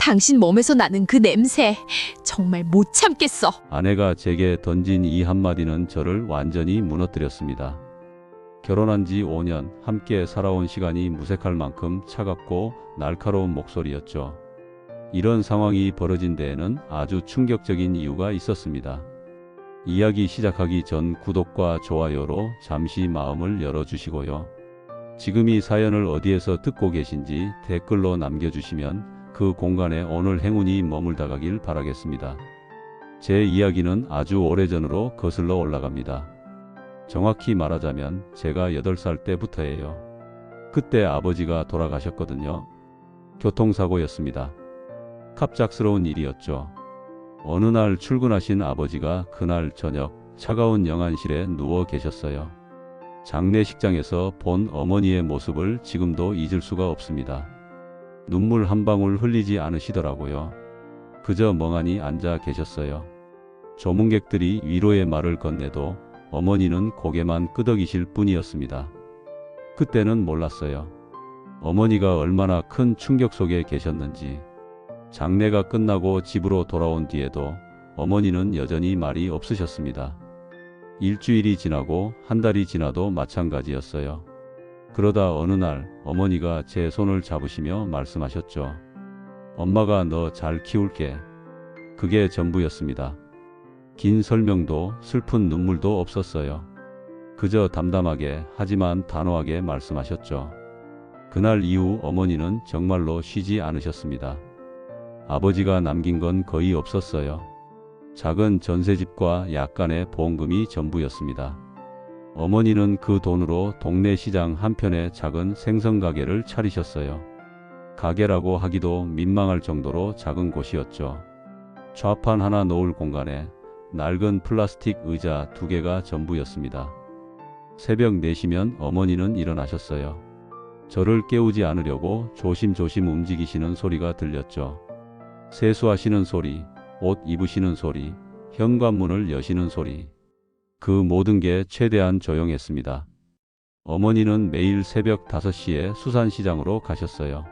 당신 몸에서 나는 그 냄새 정말 못 참겠어. 아내가 제게 던진 이 한마디는 저를 완전히 무너뜨렸습니다. 결혼한 지 5년, 함께 살아온 시간이 무색할 만큼 차갑고 날카로운 목소리였죠. 이런 상황이 벌어진 데에는 아주 충격적인 이유가 있었습니다. 이야기 시작하기 전 구독과 좋아요로 잠시 마음을 열어주시고요. 지금 이 사연을 어디에서 듣고 계신지 댓글로 남겨주시면 그 공간에 오늘 행운이 머물다 가길 바라겠습니다. 제 이야기는 아주 오래전으로 거슬러 올라갑니다. 정확히 말하자면 제가 8살 때부터예요. 그때 아버지가 돌아가셨거든요. 교통사고였습니다. 갑작스러운 일이었죠. 어느 날 출근하신 아버지가 그날 저녁 차가운 영안실에 누워 계셨어요. 장례식장에서 본 어머니의 모습을 지금도 잊을 수가 없습니다. 눈물 한 방울 흘리지 않으시더라고요. 그저 멍하니 앉아 계셨어요. 조문객들이 위로의 말을 건네도 어머니는 고개만 끄덕이실 뿐이었습니다. 그때는 몰랐어요. 어머니가 얼마나 큰 충격 속에 계셨는지. 장례가 끝나고 집으로 돌아온 뒤에도 어머니는 여전히 말이 없으셨습니다. 일주일이 지나고 한 달이 지나도 마찬가지였어요. 그러다 어느 날 어머니가 제 손을 잡으시며 말씀하셨죠. 엄마가 너 잘 키울게. 그게 전부였습니다. 긴 설명도 슬픈 눈물도 없었어요. 그저 담담하게 하지만 단호하게 말씀하셨죠. 그날 이후 어머니는 정말로 쉬지 않으셨습니다. 아버지가 남긴 건 거의 없었어요. 작은 전셋집과 약간의 보험금이 전부였습니다. 어머니는 그 돈으로 동네 시장 한편에 작은 생선 가게를 차리셨어요. 가게라고 하기도 민망할 정도로 작은 곳이었죠. 좌판 하나 놓을 공간에 낡은 플라스틱 의자 2개가 전부였습니다. 새벽 4시면 어머니는 일어나셨어요. 저를 깨우지 않으려고 조심조심 움직이시는 소리가 들렸죠. 세수하시는 소리, 옷 입으시는 소리, 현관문을 여시는 소리. 그 모든 게 최대한 조용했습니다. 어머니는 매일 새벽 5시에 수산시장으로 가셨어요.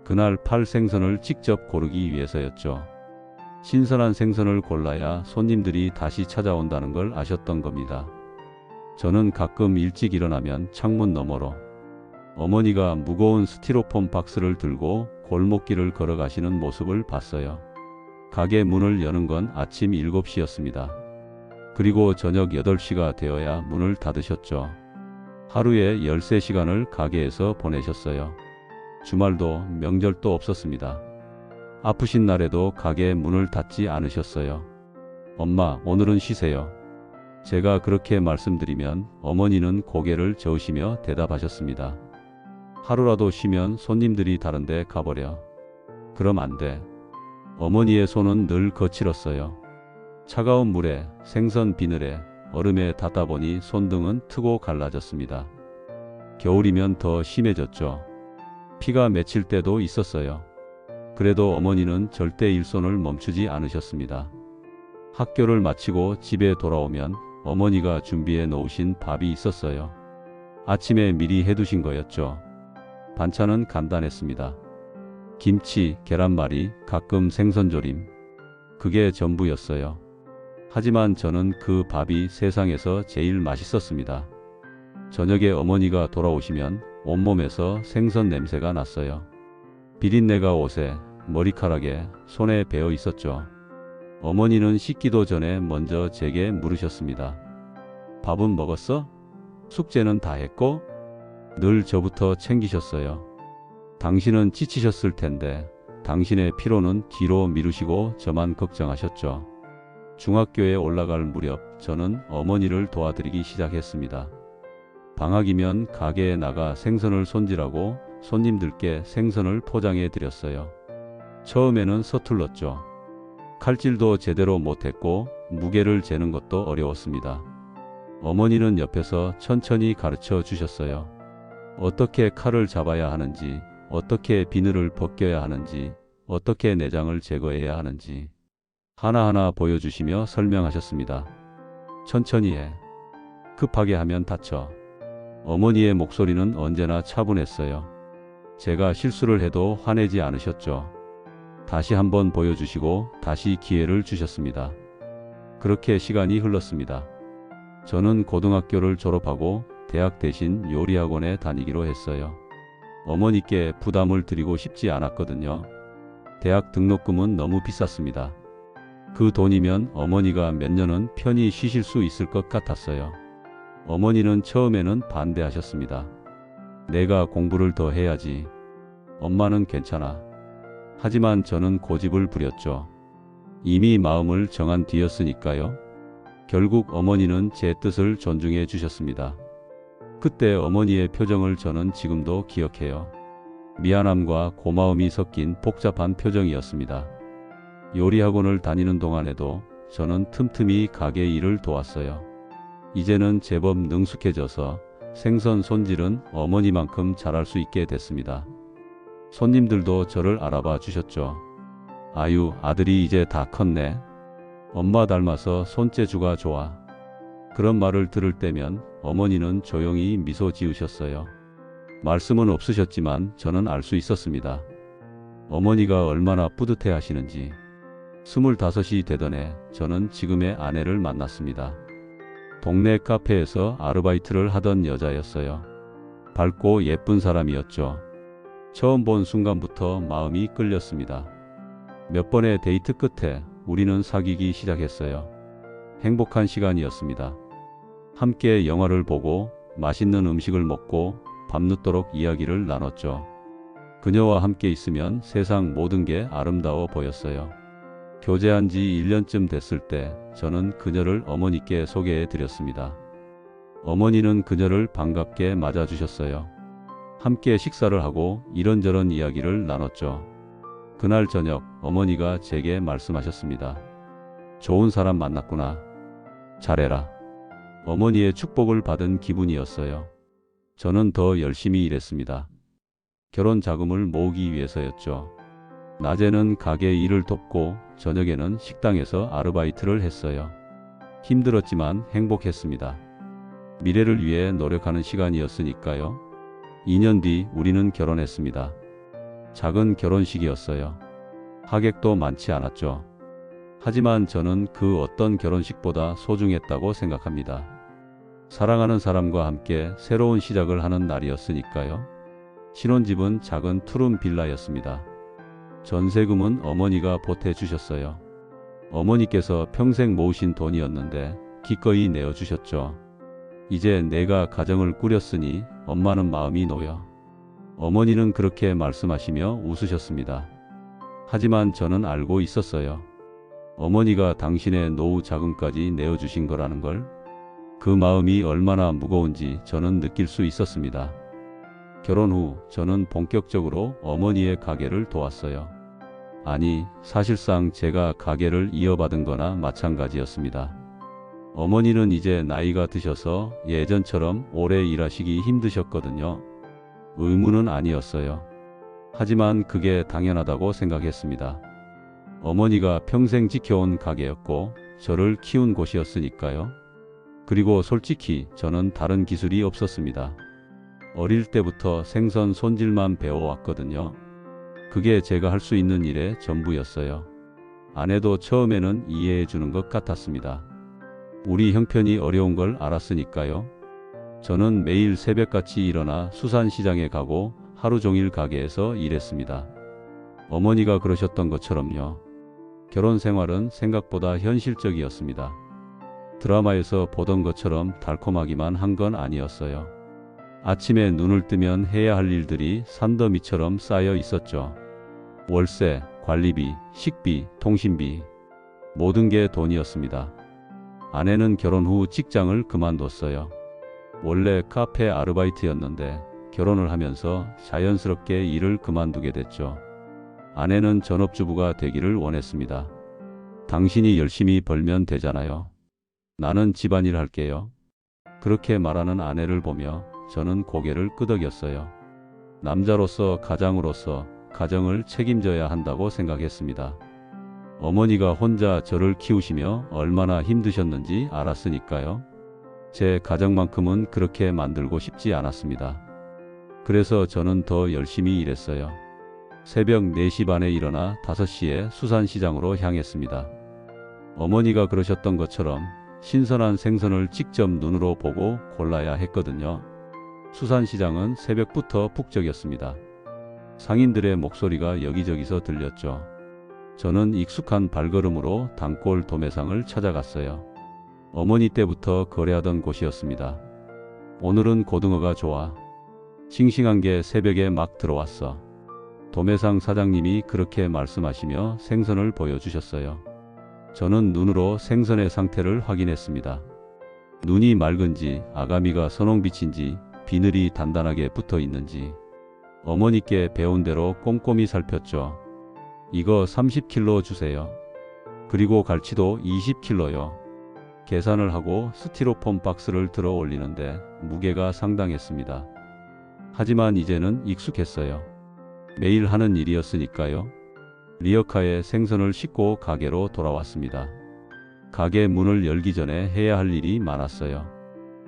그날 팔 생선을 직접 고르기 위해서였죠. 신선한 생선을 골라야 손님들이 다시 찾아온다는 걸 아셨던 겁니다. 저는 가끔 일찍 일어나면 창문 너머로 어머니가 무거운 스티로폼 박스를 들고 골목길을 걸어가시는 모습을 봤어요. 가게 문을 여는 건 아침 7시였습니다. 그리고 저녁 8시가 되어야 문을 닫으셨죠. 하루에 13시간을 가게에서 보내셨어요. 주말도 명절도 없었습니다. 아프신 날에도 가게 문을 닫지 않으셨어요. 엄마, 오늘은 쉬세요. 제가 그렇게 말씀드리면 어머니는 고개를 저으시며 대답하셨습니다. 하루라도 쉬면 손님들이 다른데 가버려. 그럼 안 돼. 어머니의 손은 늘 거칠었어요. 차가운 물에, 생선 비늘에, 얼음에 닿다 보니 손등은 트고 갈라졌습니다. 겨울이면 더 심해졌죠. 피가 맺힐 때도 있었어요. 그래도 어머니는 절대 일손을 멈추지 않으셨습니다. 학교를 마치고 집에 돌아오면 어머니가 준비해 놓으신 밥이 있었어요. 아침에 미리 해두신 거였죠. 반찬은 간단했습니다. 김치, 계란말이, 가끔 생선조림. 그게 전부였어요. 하지만 저는 그 밥이 세상에서 제일 맛있었습니다. 저녁에 어머니가 돌아오시면 온몸에서 생선 냄새가 났어요. 비린내가 옷에, 머리카락에, 손에 배어 있었죠. 어머니는 씻기도 전에 먼저 제게 물으셨습니다. 밥은 먹었어? 숙제는 다 했고? 늘 저부터 챙기셨어요. 당신은 지치셨을 텐데 당신의 피로는 뒤로 미루시고 저만 걱정하셨죠. 중학교에 올라갈 무렵 저는 어머니를 도와드리기 시작했습니다. 방학이면 가게에 나가 생선을 손질하고 손님들께 생선을 포장해 드렸어요. 처음에는 서툴렀죠. 칼질도 제대로 못했고 무게를 재는 것도 어려웠습니다. 어머니는 옆에서 천천히 가르쳐 주셨어요. 어떻게 칼을 잡아야 하는지, 어떻게 비늘을 벗겨야 하는지, 어떻게 내장을 제거해야 하는지 하나하나 보여주시며 설명하셨습니다. 천천히 해. 급하게 하면 다쳐. 어머니의 목소리는 언제나 차분했어요. 제가 실수를 해도 화내지 않으셨죠. 다시 한번 보여주시고 다시 기회를 주셨습니다. 그렇게 시간이 흘렀습니다. 저는 고등학교를 졸업하고 대학 대신 요리학원에 다니기로 했어요. 어머니께 부담을 드리고 싶지 않았거든요. 대학 등록금은 너무 비쌌습니다. 그 돈이면 어머니가 몇 년은 편히 쉬실 수 있을 것 같았어요. 어머니는 처음에는 반대하셨습니다. 내가 공부를 더 해야지. 엄마는 괜찮아. 하지만 저는 고집을 부렸죠. 이미 마음을 정한 뒤였으니까요. 결국 어머니는 제 뜻을 존중해 주셨습니다. 그때 어머니의 표정을 저는 지금도 기억해요. 미안함과 고마움이 섞인 복잡한 표정이었습니다. 요리학원을 다니는 동안에도 저는 틈틈이 가게 일을 도왔어요. 이제는 제법 능숙해져서 생선 손질은 어머니만큼 잘할 수 있게 됐습니다. 손님들도 저를 알아봐 주셨죠. 아유, 아들이 이제 다 컸네. 엄마 닮아서 손재주가 좋아. 그런 말을 들을 때면 어머니는 조용히 미소 지으셨어요. 말씀은 없으셨지만 저는 알 수 있었습니다. 어머니가 얼마나 뿌듯해 하시는지. 25이 되던 해 저는 지금의 아내를 만났습니다. 동네 카페에서 아르바이트를 하던 여자였어요. 밝고 예쁜 사람이었죠. 처음 본 순간부터 마음이 끌렸습니다. 몇 번의 데이트 끝에 우리는 사귀기 시작했어요. 행복한 시간이었습니다. 함께 영화를 보고 맛있는 음식을 먹고 밤늦도록 이야기를 나눴죠. 그녀와 함께 있으면 세상 모든 게 아름다워 보였어요. 교제한 지 1년쯤 됐을 때 저는 그녀를 어머니께 소개해 드렸습니다. 어머니는 그녀를 반갑게 맞아주셨어요. 함께 식사를 하고 이런저런 이야기를 나눴죠. 그날 저녁 어머니가 제게 말씀하셨습니다. 좋은 사람 만났구나. 잘해라. 어머니의 축복을 받은 기분이었어요. 저는 더 열심히 일했습니다. 결혼 자금을 모으기 위해서였죠. 낮에는 가게 일을 돕고 저녁에는 식당에서 아르바이트를 했어요. 힘들었지만 행복했습니다. 미래를 위해 노력하는 시간이었으니까요. 2년 뒤 우리는 결혼했습니다. 작은 결혼식이었어요. 하객도 많지 않았죠. 하지만 저는 그 어떤 결혼식보다 소중했다고 생각합니다. 사랑하는 사람과 함께 새로운 시작을 하는 날이었으니까요. 신혼집은 작은 투룸 빌라였습니다. 전세금은 어머니가 보태주셨어요. 어머니께서 평생 모으신 돈이었는데 기꺼이 내어주셨죠. 이제 내가 가정을 꾸렸으니 엄마는 마음이 놓여. 어머니는 그렇게 말씀하시며 웃으셨습니다. 하지만 저는 알고 있었어요. 어머니가 당신의 노후 자금까지 내어주신 거라는 걸. 그 마음이 얼마나 무거운지 저는 느낄 수 있었습니다. 결혼 후 저는 본격적으로 어머니의 가게를 도왔어요. 아니, 사실상 제가 가게를 이어받은 거나 마찬가지였습니다. 어머니는 이제 나이가 드셔서 예전처럼 오래 일하시기 힘드셨거든요. 의무는 아니었어요. 하지만 그게 당연하다고 생각했습니다. 어머니가 평생 지켜온 가게였고 저를 키운 곳이었으니까요. 그리고 솔직히 저는 다른 기술이 없었습니다. 어릴 때부터 생선 손질만 배워왔거든요. 그게 제가 할 수 있는 일의 전부였어요. 아내도 처음에는 이해해 주는 것 같았습니다. 우리 형편이 어려운 걸 알았으니까요. 저는 매일 새벽같이 일어나 수산시장에 가고 하루 종일 가게에서 일했습니다. 어머니가 그러셨던 것처럼요. 결혼 생활은 생각보다 현실적이었습니다. 드라마에서 보던 것처럼 달콤하기만 한 건 아니었어요. 아침에 눈을 뜨면 해야 할 일들이 산더미처럼 쌓여 있었죠. 월세, 관리비, 식비, 통신비, 모든 게 돈이었습니다. 아내는 결혼 후 직장을 그만뒀어요. 원래 카페 아르바이트였는데 결혼을 하면서 자연스럽게 일을 그만두게 됐죠. 아내는 전업주부가 되기를 원했습니다. 당신이 열심히 벌면 되잖아요. 나는 집안일 할게요. 그렇게 말하는 아내를 보며 저는 고개를 끄덕였어요. 남자로서 가장으로서 가정을 책임져야 한다고 생각했습니다. 어머니가 혼자 저를 키우시며 얼마나 힘드셨는지 알았으니까요. 제 가정만큼은 그렇게 만들고 싶지 않았습니다. 그래서 저는 더 열심히 일했어요. 새벽 4시 반에 일어나 5시에 수산시장으로 향했습니다. 어머니가 그러셨던 것처럼 신선한 생선을 직접 눈으로 보고 골라야 했거든요. 수산시장은 새벽부터 북적였습니다. 상인들의 목소리가 여기저기서 들렸죠. 저는 익숙한 발걸음으로 단골 도매상을 찾아갔어요. 어머니 때부터 거래하던 곳이었습니다. 오늘은 고등어가 좋아. 싱싱한 게 새벽에 막 들어왔어. 도매상 사장님이 그렇게 말씀하시며 생선을 보여주셨어요. 저는 눈으로 생선의 상태를 확인했습니다. 눈이 맑은지, 아가미가 선홍빛인지, 비늘이 단단하게 붙어 있는지. 어머니께 배운 대로 꼼꼼히 살폈죠. 이거 30kg 주세요. 그리고 갈치도 20kg요. 계산을 하고 스티로폼 박스를 들어 올리는데 무게가 상당했습니다. 하지만 이제는 익숙했어요. 매일 하는 일이었으니까요. 리어카에 생선을 싣고 가게로 돌아왔습니다. 가게 문을 열기 전에 해야 할 일이 많았어요.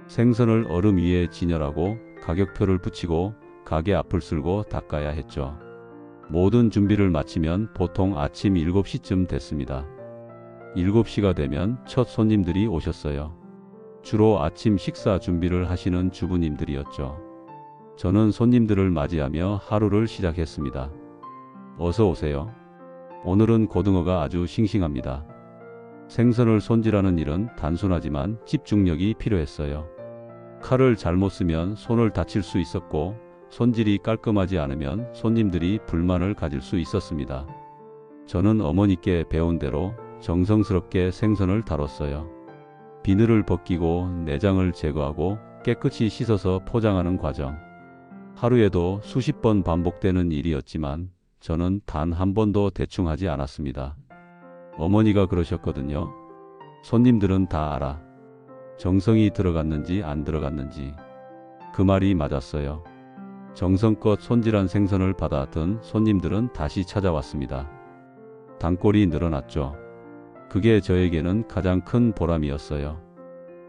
생선을 얼음 위에 진열하고 가격표를 붙이고 가게 앞을 쓸고 닦아야 했죠. 모든 준비를 마치면 보통 아침 7시쯤 됐습니다. 7시가 되면 첫 손님들이 오셨어요. 주로 아침 식사 준비를 하시는 주부님들이었죠. 저는 손님들을 맞이하며 하루를 시작했습니다. 어서 오세요. 오늘은 고등어가 아주 싱싱합니다. 생선을 손질하는 일은 단순하지만 집중력이 필요했어요. 칼을 잘못 쓰면 손을 다칠 수 있었고 손질이 깔끔하지 않으면 손님들이 불만을 가질 수 있었습니다. 저는 어머니께 배운 대로 정성스럽게 생선을 다뤘어요. 비늘을 벗기고 내장을 제거하고 깨끗이 씻어서 포장하는 과정. 하루에도 수십 번 반복되는 일이었지만 저는 단 한 번도 대충 하지 않았습니다. 어머니가 그러셨거든요. 손님들은 다 알아. 정성이 들어갔는지 안 들어갔는지. 그 말이 맞았어요. 정성껏 손질한 생선을 받아든 손님들은 다시 찾아왔습니다. 단골이 늘어났죠. 그게 저에게는 가장 큰 보람이었어요.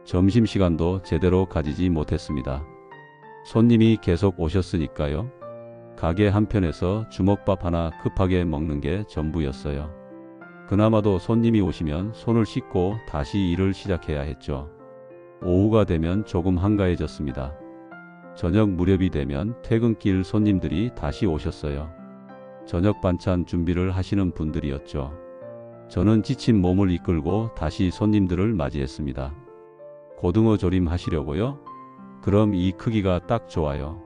점심시간도 제대로 가지지 못했습니다. 손님이 계속 오셨으니까요. 가게 한편에서 주먹밥 하나 급하게 먹는 게 전부였어요. 그나마도 손님이 오시면 손을 씻고 다시 일을 시작해야 했죠. 오후가 되면 조금 한가해졌습니다. 저녁 무렵이 되면 퇴근길 손님들이 다시 오셨어요. 저녁 반찬 준비를 하시는 분들이었죠. 저는 지친 몸을 이끌고 다시 손님들을 맞이했습니다. 고등어 조림 하시려고요? 그럼 이 크기가 딱 좋아요.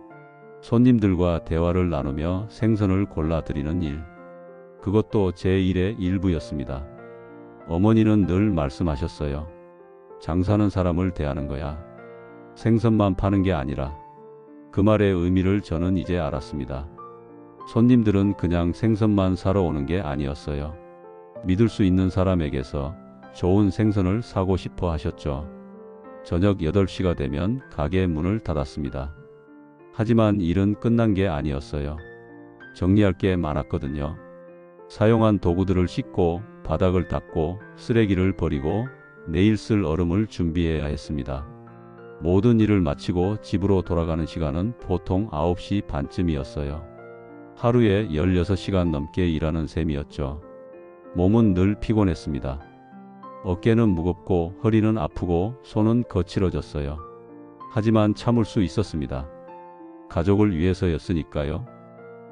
손님들과 대화를 나누며 생선을 골라드리는 일. 그것도 제 일의 일부였습니다. 어머니는 늘 말씀하셨어요. 장사는 사람을 대하는 거야. 생선만 파는 게 아니라. 그 말의 의미를 저는 이제 알았습니다. 손님들은 그냥 생선만 사러 오는 게 아니었어요. 믿을 수 있는 사람에게서 좋은 생선을 사고 싶어 하셨죠. 저녁 8시가 되면 가게 문을 닫았습니다. 하지만 일은 끝난 게 아니었어요. 정리할 게 많았거든요. 사용한 도구들을 씻고 바닥을 닦고 쓰레기를 버리고 내일 쓸 얼음을 준비해야 했습니다. 모든 일을 마치고 집으로 돌아가는 시간은 보통 9시 반쯤이었어요. 하루에 16시간 넘게 일하는 셈이었죠. 몸은 늘 피곤했습니다. 어깨는 무겁고 허리는 아프고 손은 거칠어졌어요. 하지만 참을 수 있었습니다. 가족을 위해서였으니까요.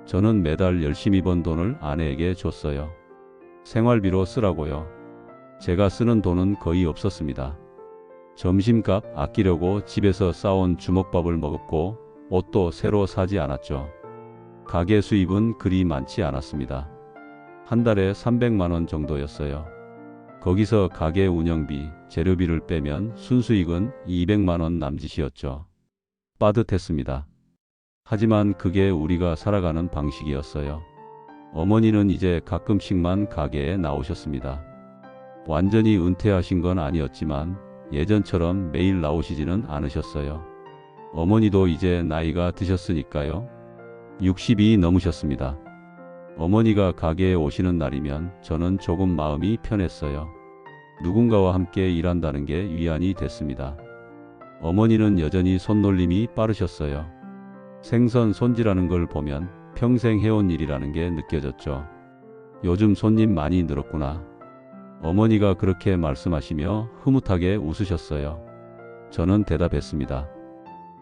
저는 매달 열심히 번 돈을 아내에게 줬어요. 생활비로 쓰라고요. 제가 쓰는 돈은 거의 없었습니다. 점심값 아끼려고 집에서 싸온 주먹밥을 먹었고 옷도 새로 사지 않았죠. 가게 수입은 그리 많지 않았습니다. 한 달에 300만 원 정도였어요. 거기서 가게 운영비, 재료비를 빼면 순수익은 200만 원 남짓이었죠. 빠듯했습니다. 하지만 그게 우리가 살아가는 방식이었어요. 어머니는 이제 가끔씩만 가게에 나오셨습니다. 완전히 은퇴하신 건 아니었지만 예전처럼 매일 나오시지는 않으셨어요. 어머니도 이제 나이가 드셨으니까요. 60이 넘으셨습니다. 어머니가 가게에 오시는 날이면 저는 조금 마음이 편했어요. 누군가와 함께 일한다는 게 위안이 됐습니다. 어머니는 여전히 손놀림이 빠르셨어요. 생선 손질하는 걸 보면 평생 해온 일이라는 게 느껴졌죠. 요즘 손님 많이 늘었구나. 어머니가 그렇게 말씀하시며 흐뭇하게 웃으셨어요. 저는 대답했습니다.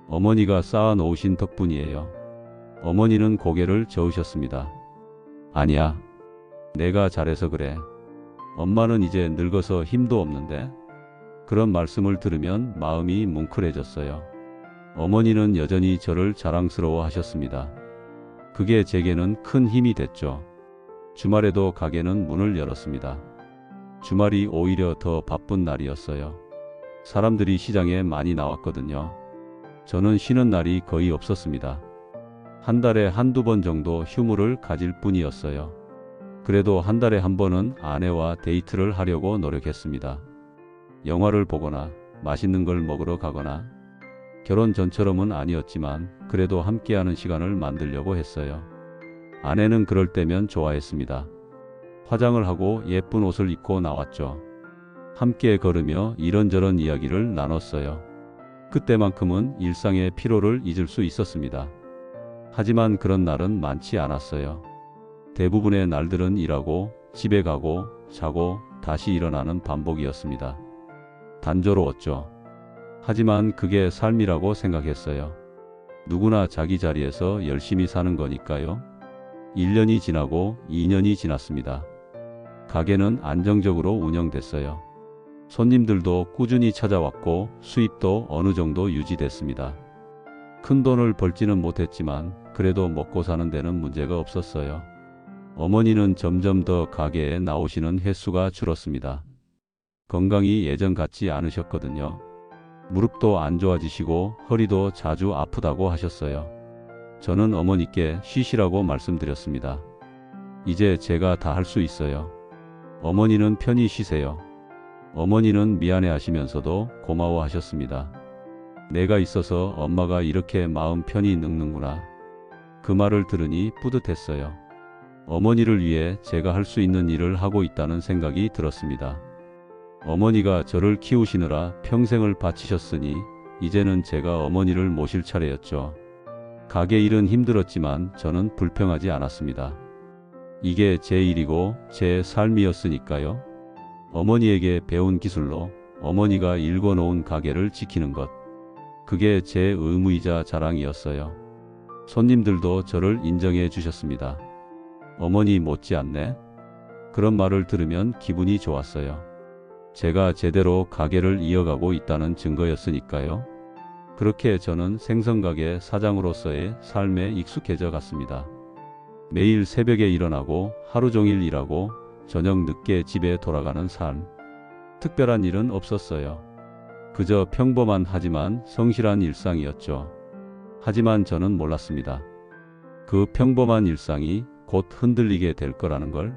어머니가 쌓아 놓으신 덕분이에요. 어머니는 고개를 저으셨습니다. 아니야. 내가 잘해서 그래. 엄마는 이제 늙어서 힘도 없는데. 그런 말씀을 들으면 마음이 뭉클해졌어요. 어머니는 여전히 저를 자랑스러워 하셨습니다. 그게 제게는 큰 힘이 됐죠. 주말에도 가게는 문을 열었습니다. 주말이 오히려 더 바쁜 날이었어요. 사람들이 시장에 많이 나왔거든요. 저는 쉬는 날이 거의 없었습니다. 한 달에 한두 번 정도 휴무를 가질 뿐이었어요. 그래도 한 달에 한 번은 아내와 데이트를 하려고 노력했습니다. 영화를 보거나 맛있는 걸 먹으러 가거나 결혼 전처럼은 아니었지만 그래도 함께하는 시간을 만들려고 했어요. 아내는 그럴 때면 좋아했습니다. 화장을 하고 예쁜 옷을 입고 나왔죠. 함께 걸으며 이런저런 이야기를 나눴어요. 그때만큼은 일상의 피로를 잊을 수 있었습니다. 하지만 그런 날은 많지 않았어요. 대부분의 날들은 일하고 집에 가고 자고 다시 일어나는 반복이었습니다. 단조로웠죠. 하지만 그게 삶이라고 생각했어요. 누구나 자기 자리에서 열심히 사는 거니까요. 1년이 지나고 2년이 지났습니다. 가게는 안정적으로 운영됐어요. 손님들도 꾸준히 찾아왔고 수입도 어느 정도 유지됐습니다. 큰 돈을 벌지는 못했지만 그래도 먹고 사는 데는 문제가 없었어요. 어머니는 점점 더 가게에 나오시는 횟수가 줄었습니다. 건강이 예전 같지 않으셨거든요. 무릎도 안 좋아지시고 허리도 자주 아프다고 하셨어요. 저는 어머니께 쉬시라고 말씀드렸습니다. 이제 제가 다 할 수 있어요. 어머니는 편히 쉬세요. 어머니는 미안해 하시면서도 고마워 하셨습니다. 내가 있어서 엄마가 이렇게 마음 편히 늙는구나. 그 말을 들으니 뿌듯했어요. 어머니를 위해 제가 할 수 있는 일을 하고 있다는 생각이 들었습니다. 어머니가 저를 키우시느라 평생을 바치셨으니 이제는 제가 어머니를 모실 차례였죠. 가게 일은 힘들었지만 저는 불평하지 않았습니다. 이게 제 일이고 제 삶이었으니까요. 어머니에게 배운 기술로 어머니가 일궈놓은 가게를 지키는 것. 그게 제 의무이자 자랑이었어요. 손님들도 저를 인정해 주셨습니다. 어머니 못지않네. 그런 말을 들으면 기분이 좋았어요. 제가 제대로 가게를 이어가고 있다는 증거였으니까요. 그렇게 저는 생선가게 사장으로서의 삶에 익숙해져 갔습니다. 매일 새벽에 일어나고 하루 종일 일하고 저녁 늦게 집에 돌아가는 삶. 특별한 일은 없었어요. 그저 평범한 하지만 성실한 일상이었죠. 하지만 저는 몰랐습니다. 그 평범한 일상이 곧 흔들리게 될 거라는 걸.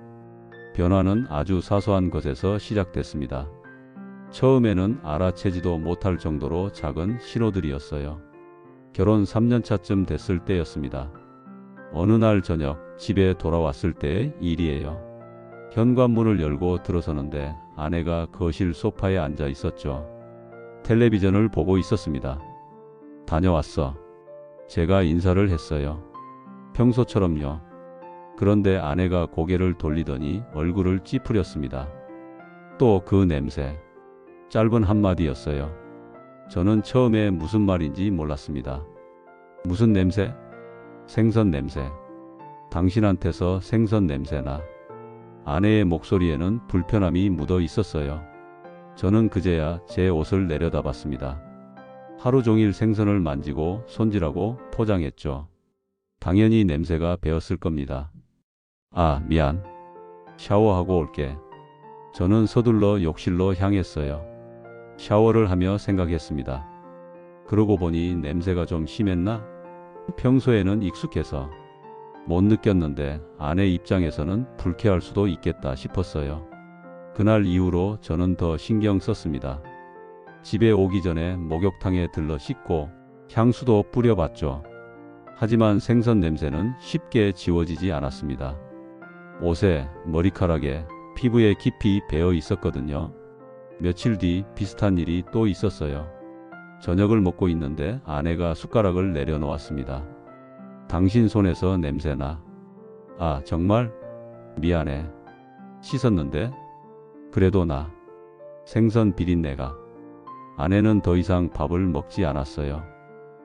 변화는 아주 사소한 것에서 시작됐습니다. 처음에는 알아채지도 못할 정도로 작은 신호들이었어요. 결혼 3년차쯤 됐을 때였습니다. 어느 날 저녁 집에 돌아왔을 때의 일이에요. 현관문을 열고 들어서는데 아내가 거실 소파에 앉아 있었죠. 텔레비전을 보고 있었습니다. 다녀왔어. 제가 인사를 했어요. 평소처럼요. 그런데 아내가 고개를 돌리더니 얼굴을 찌푸렸습니다. 또 그 냄새. 짧은 한마디였어요. 저는 처음에 무슨 말인지 몰랐습니다. 무슨 냄새? 생선 냄새. 당신한테서 생선 냄새나. 아내의 목소리에는 불편함이 묻어 있었어요. 저는 그제야 제 옷을 내려다봤습니다. 하루 종일 생선을 만지고 손질하고 포장했죠. 당연히 냄새가 배었을 겁니다. 아, 미안. 샤워하고 올게. 저는 서둘러 욕실로 향했어요. 샤워를 하며 생각했습니다. 그러고 보니 냄새가 좀 심했나? 평소에는 익숙해서 못 느꼈는데 아내 입장에서는 불쾌할 수도 있겠다 싶었어요. 그날 이후로 저는 더 신경 썼습니다. 집에 오기 전에 목욕탕에 들러 씻고 향수도 뿌려봤죠. 하지만 생선 냄새는 쉽게 지워지지 않았습니다. 옷에, 머리카락에, 피부에 깊이 배어 있었거든요. 며칠 뒤 비슷한 일이 또 있었어요. 저녁을 먹고 있는데 아내가 숟가락을 내려놓았습니다. 당신 손에서 냄새나. 아, 정말? 미안해. 씻었는데? 그래도 나. 생선 비린내가. 아내는 더 이상 밥을 먹지 않았어요.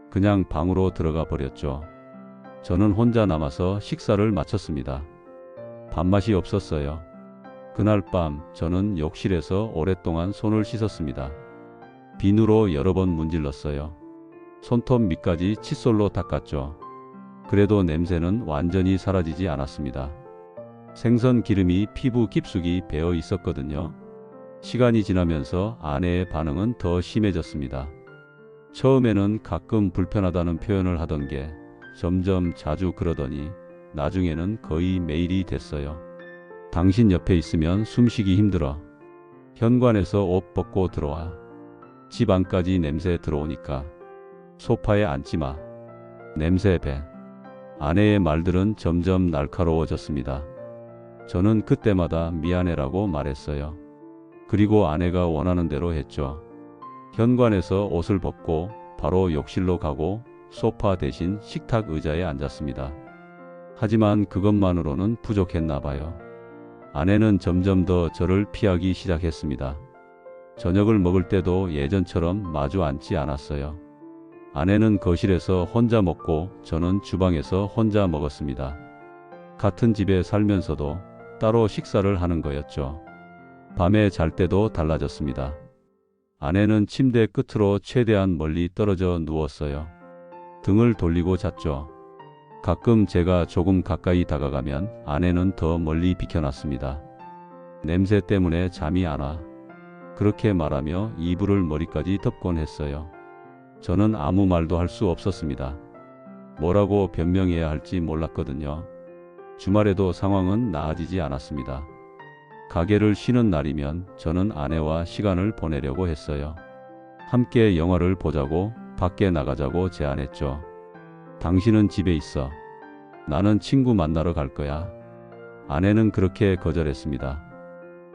그냥 방으로 들어가 버렸죠. 저는 혼자 남아서 식사를 마쳤습니다. 밥맛이 없었어요. 그날 밤 저는 욕실에서 오랫동안 손을 씻었습니다. 비누로 여러 번 문질렀어요. 손톱 밑까지 칫솔로 닦았죠. 그래도 냄새는 완전히 사라지지 않았습니다. 생선 기름이 피부 깊숙이 배어 있었거든요. 시간이 지나면서 아내의 반응은 더 심해졌습니다. 처음에는 가끔 불편하다는 표현을 하던 게 점점 자주 그러더니 나중에는 거의 매일이 됐어요. 당신 옆에 있으면 숨쉬기 힘들어. 현관에서 옷 벗고 들어와. 집 안까지 냄새 들어오니까. 소파에 앉지 마. 냄새 배. 아내의 말들은 점점 날카로워졌습니다. 저는 그때마다 미안해라고 말했어요. 그리고 아내가 원하는 대로 했죠. 현관에서 옷을 벗고 바로 욕실로 가고 소파 대신 식탁 의자에 앉았습니다. 하지만 그것만으로는 부족했나 봐요. 아내는 점점 더 저를 피하기 시작했습니다. 저녁을 먹을 때도 예전처럼 마주 앉지 않았어요. 아내는 거실에서 혼자 먹고 저는 주방에서 혼자 먹었습니다. 같은 집에 살면서도 따로 식사를 하는 거였죠. 밤에 잘 때도 달라졌습니다. 아내는 침대 끝으로 최대한 멀리 떨어져 누웠어요. 등을 돌리고 잤죠. 가끔 제가 조금 가까이 다가가면 아내는 더 멀리 비켜놨습니다. 냄새 때문에 잠이 안 와. 그렇게 말하며 이불을 머리까지 덮곤 했어요. 저는 아무 말도 할 수 없었습니다. 뭐라고 변명해야 할지 몰랐거든요. 주말에도 상황은 나아지지 않았습니다. 가게를 쉬는 날이면 저는 아내와 시간을 보내려고 했어요. 함께 영화를 보자고 밖에 나가자고 제안했죠. 당신은 집에 있어. 나는 친구 만나러 갈 거야. 아내는 그렇게 거절했습니다.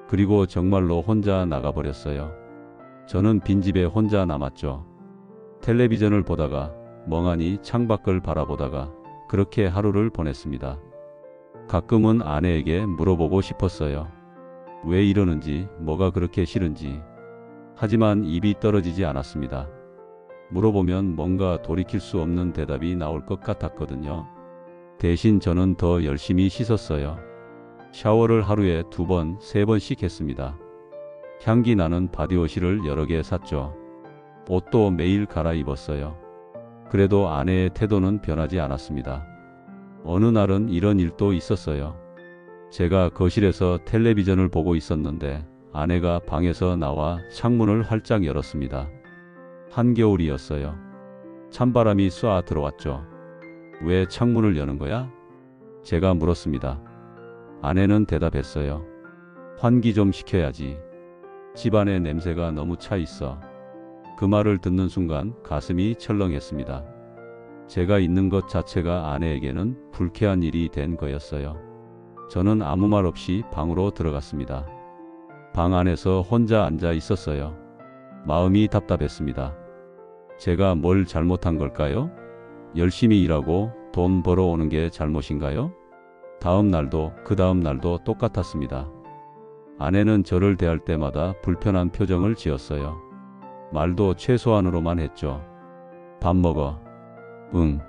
그리고 정말로 혼자 나가버렸어요. 저는 빈집에 혼자 남았죠. 텔레비전을 보다가 멍하니 창밖을 바라보다가 그렇게 하루를 보냈습니다. 가끔은 아내에게 물어보고 싶었어요. 왜 이러는지, 뭐가 그렇게 싫은지. 하지만 입이 떨어지지 않았습니다. 물어보면 뭔가 돌이킬 수 없는 대답이 나올 것 같았거든요. 대신 저는 더 열심히 씻었어요. 샤워를 하루에 2번, 3번씩 했습니다. 향기 나는 바디워시를 여러 개 샀죠. 옷도 매일 갈아입었어요. 그래도 아내의 태도는 변하지 않았습니다. 어느 날은 이런 일도 있었어요. 제가 거실에서 텔레비전을 보고 있었는데 아내가 방에서 나와 창문을 활짝 열었습니다. 한겨울이었어요. 찬바람이 쏴 들어왔죠. 왜 창문을 여는 거야? 제가 물었습니다. 아내는 대답했어요. 환기 좀 시켜야지. 집안에 냄새가 너무 차 있어. 그 말을 듣는 순간 가슴이 철렁했습니다. 제가 있는 것 자체가 아내에게는 불쾌한 일이 된 거였어요. 저는 아무 말 없이 방으로 들어갔습니다. 방 안에서 혼자 앉아 있었어요. 마음이 답답했습니다. 제가 뭘 잘못한 걸까요? 열심히 일하고 돈 벌어오는 게 잘못인가요? 다음 날도 그 다음 날도 똑같았습니다. 아내는 저를 대할 때마다 불편한 표정을 지었어요. 말도 최소한으로만 했죠. 밥 먹어. 응.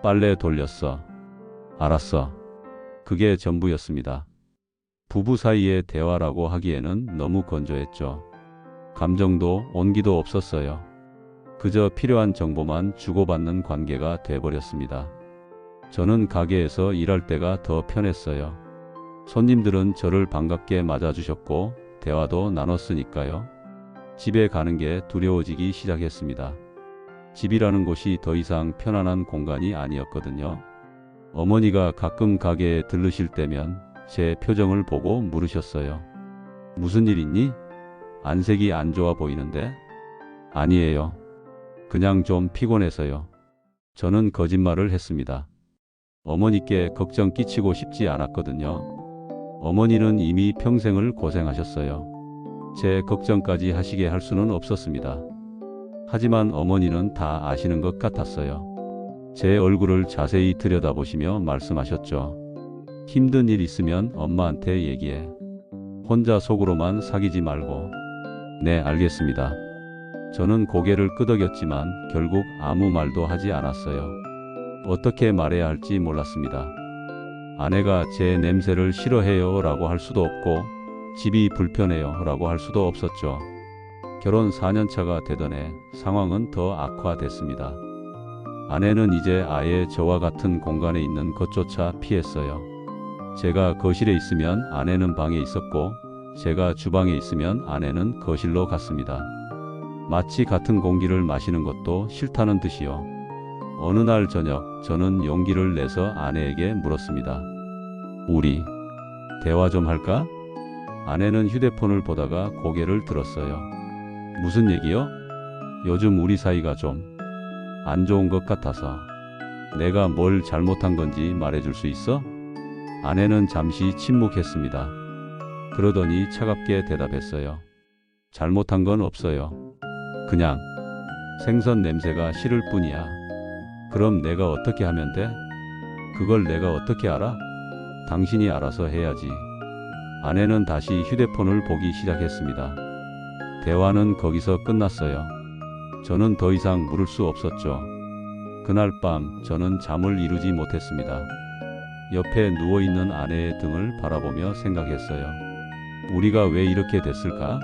빨래 돌렸어. 알았어. 그게 전부였습니다. 부부 사이의 대화라고 하기에는 너무 건조했죠. 감정도 온기도 없었어요. 그저 필요한 정보만 주고받는 관계가 돼버렸습니다. 저는 가게에서 일할 때가 더 편했어요. 손님들은 저를 반갑게 맞아주셨고 대화도 나눴으니까요. 집에 가는 게 두려워지기 시작했습니다. 집이라는 곳이 더 이상 편안한 공간이 아니었거든요. 어머니가 가끔 가게에 들르실 때면 제 표정을 보고 물으셨어요. 무슨 일 있니? 안색이 안 좋아 보이는데? 아니에요. 그냥 좀 피곤해서요. 저는 거짓말을 했습니다. 어머니께 걱정 끼치고 싶지 않았거든요. 어머니는 이미 평생을 고생하셨어요. 제 걱정까지 하시게 할 수는 없었습니다. 하지만 어머니는 다 아시는 것 같았어요. 제 얼굴을 자세히 들여다보시며 말씀하셨죠. 힘든 일 있으면 엄마한테 얘기해. 혼자 속으로만 사귀지 말고. 네, 알겠습니다. 저는 고개를 끄덕였지만 결국 아무 말도 하지 않았어요. 어떻게 말해야 할지 몰랐습니다. 아내가 제 냄새를 싫어해요 라고 할 수도 없고 집이 불편해요 라고 할 수도 없었죠. 결혼 4년 차가 되던 해 상황은 더 악화됐습니다. 아내는 이제 아예 저와 같은 공간에 있는 것조차 피했어요. 제가 거실에 있으면 아내는 방에 있었고 제가 주방에 있으면 아내는 거실로 갔습니다. 마치 같은 공기를 마시는 것도 싫다는 듯이요. 어느 날 저녁 저는 용기를 내서 아내에게 물었습니다. 우리 대화 좀 할까? 아내는 휴대폰을 보다가 고개를 들었어요. 무슨 얘기요? 요즘 우리 사이가 좀 안 좋은 것 같아서. 내가 뭘 잘못한 건지 말해줄 수 있어? 아내는 잠시 침묵했습니다. 그러더니 차갑게 대답했어요. 잘못한 건 없어요. 그냥 생선 냄새가 싫을 뿐이야. 그럼 내가 어떻게 하면 돼? 그걸 내가 어떻게 알아? 당신이 알아서 해야지. 아내는 다시 휴대폰을 보기 시작했습니다. 대화는 거기서 끝났어요. 저는 더 이상 물을 수 없었죠. 그날 밤 저는 잠을 이루지 못했습니다. 옆에 누워있는 아내의 등을 바라보며 생각했어요. 우리가 왜 이렇게 됐을까?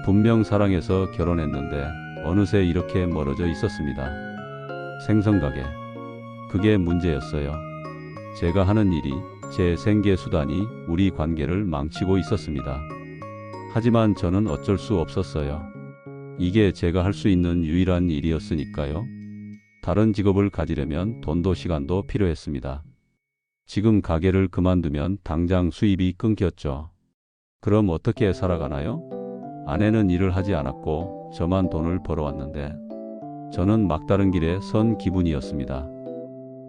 분명 사랑해서 결혼했는데 어느새 이렇게 멀어져 있었습니다. 생선가게. 그게 문제였어요. 제가 하는 일이, 제 생계 수단이 우리 관계를 망치고 있었습니다. 하지만 저는 어쩔 수 없었어요. 이게 제가 할 수 있는 유일한 일이었으니까요. 다른 직업을 가지려면 돈도 시간도 필요했습니다. 지금 가게를 그만두면 당장 수입이 끊겼죠. 그럼 어떻게 살아가나요? 아내는 일을 하지 않았고 저만 돈을 벌어왔는데 저는 막다른 길에 선 기분이었습니다.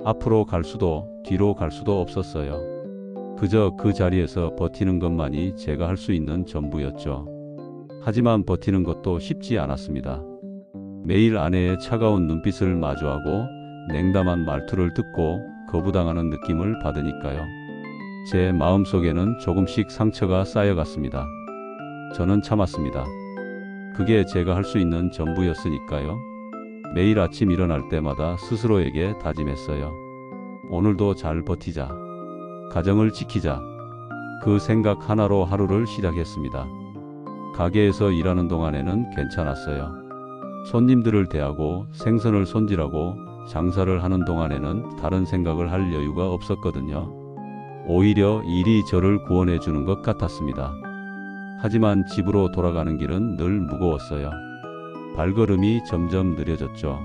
앞으로 갈 수도 뒤로 갈 수도 없었어요. 그저 그 자리에서 버티는 것만이 제가 할 수 있는 전부였죠. 하지만 버티는 것도 쉽지 않았습니다. 매일 아내의 차가운 눈빛을 마주하고 냉담한 말투를 듣고 거부당하는 느낌을 받으니까요. 제 마음속에는 조금씩 상처가 쌓여갔습니다. 저는 참았습니다. 그게 제가 할 수 있는 전부였으니까요. 매일 아침 일어날 때마다 스스로에게 다짐했어요. 오늘도 잘 버티자. 가정을 지키자. 그 생각 하나로 하루를 시작했습니다. 가게에서 일하는 동안에는 괜찮았어요. 손님들을 대하고 생선을 손질하고 장사를 하는 동안에는 다른 생각을 할 여유가 없었거든요. 오히려 일이 저를 구원해 주는 것 같았습니다. 하지만 집으로 돌아가는 길은 늘 무거웠어요. 발걸음이 점점 느려졌죠.